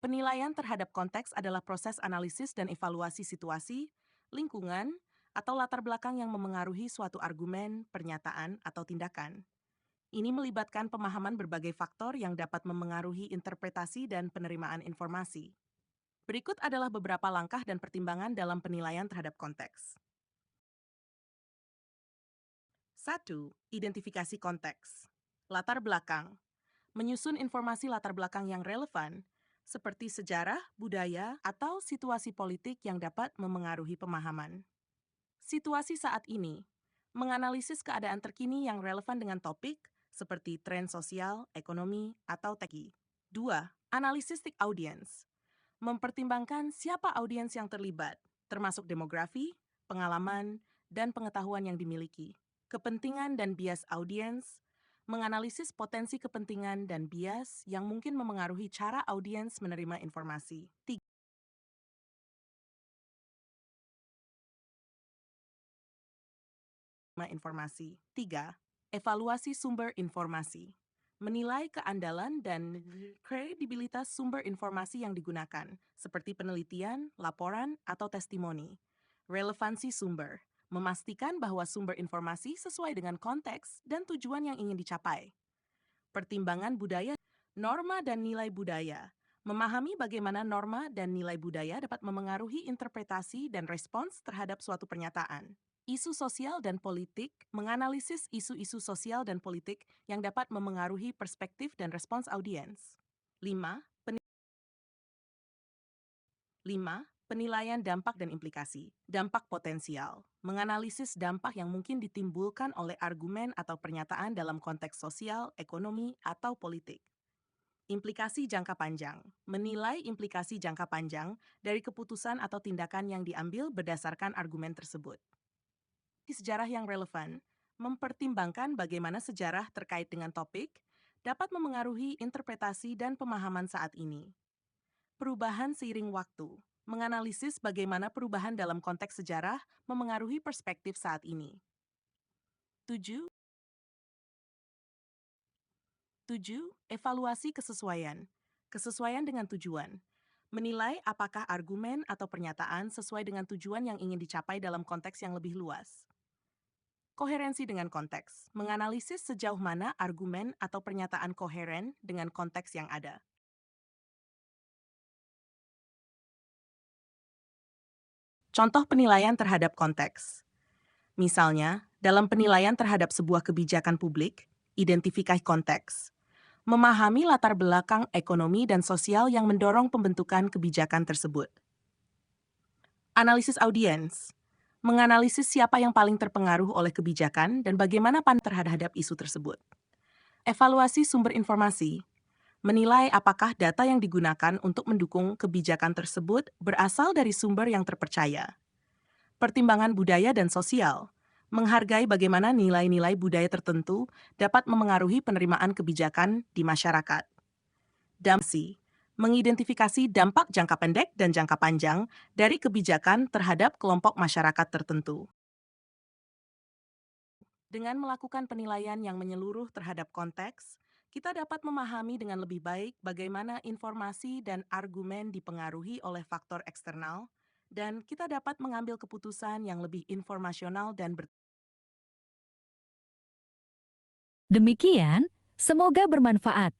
Penilaian terhadap konteks adalah proses analisis dan evaluasi situasi, lingkungan, atau latar belakang yang memengaruhi suatu argumen, pernyataan, atau tindakan. Ini melibatkan pemahaman berbagai faktor yang dapat memengaruhi interpretasi dan penerimaan informasi. Berikut adalah beberapa langkah dan pertimbangan dalam penilaian terhadap konteks. 1. Identifikasi konteks. Latar belakang. Menyusun informasi latar belakang yang relevan, seperti sejarah, budaya, atau situasi politik yang dapat memengaruhi pemahaman. Situasi saat ini. Menganalisis keadaan terkini yang relevan dengan topik, seperti tren sosial, ekonomi, atau teknologi. 2. Analisis audience. Mempertimbangkan siapa audiens yang terlibat, termasuk demografi, pengalaman, dan pengetahuan yang dimiliki. Kepentingan dan bias audiens, menganalisis potensi kepentingan dan bias yang mungkin memengaruhi cara audiens menerima informasi. 3. Informasi. 3. Evaluasi sumber informasi. Menilai keandalan dan kredibilitas sumber informasi yang digunakan, seperti penelitian, laporan, atau testimoni. Relevansi sumber. Memastikan bahwa sumber informasi sesuai dengan konteks dan tujuan yang ingin dicapai. Pertimbangan budaya, norma dan nilai budaya. Memahami bagaimana norma dan nilai budaya dapat memengaruhi interpretasi dan respons terhadap suatu pernyataan. Isu sosial dan politik, menganalisis isu-isu sosial dan politik yang dapat memengaruhi perspektif dan respons audiens. 5. 5. Penilaian dampak dan implikasi. Dampak potensial. Menganalisis dampak yang mungkin ditimbulkan oleh argumen atau pernyataan dalam konteks sosial, ekonomi, atau politik. Implikasi jangka panjang. Menilai implikasi jangka panjang dari keputusan atau tindakan yang diambil berdasarkan argumen tersebut. Sejarah yang relevan. Mempertimbangkan bagaimana sejarah terkait dengan topik dapat memengaruhi interpretasi dan pemahaman saat ini. Perubahan seiring waktu. Menganalisis bagaimana perubahan dalam konteks sejarah memengaruhi perspektif saat ini. 7. 7. Evaluasi kesesuaian. Kesesuaian dengan tujuan. Menilai apakah argumen atau pernyataan sesuai dengan tujuan yang ingin dicapai dalam konteks yang lebih luas. Koherensi dengan konteks. Menganalisis sejauh mana argumen atau pernyataan koheren dengan konteks yang ada. Contoh penilaian terhadap konteks. Misalnya, dalam penilaian terhadap sebuah kebijakan publik, identifikasi konteks. Memahami latar belakang ekonomi dan sosial yang mendorong pembentukan kebijakan tersebut. Analisis audiens. Menganalisis siapa yang paling terpengaruh oleh kebijakan dan bagaimana pandangan terhadap isu tersebut. Evaluasi sumber informasi. Menilai apakah data yang digunakan untuk mendukung kebijakan tersebut berasal dari sumber yang terpercaya. Pertimbangan budaya dan sosial. Menghargai bagaimana nilai-nilai budaya tertentu dapat memengaruhi penerimaan kebijakan di masyarakat. Damsi. Mengidentifikasi dampak jangka pendek dan jangka panjang dari kebijakan terhadap kelompok masyarakat tertentu. Dengan melakukan penilaian yang menyeluruh terhadap konteks, kita dapat memahami dengan lebih baik bagaimana informasi dan argumen dipengaruhi oleh faktor eksternal, dan kita dapat mengambil keputusan yang lebih informasional dan Demikian, semoga bermanfaat.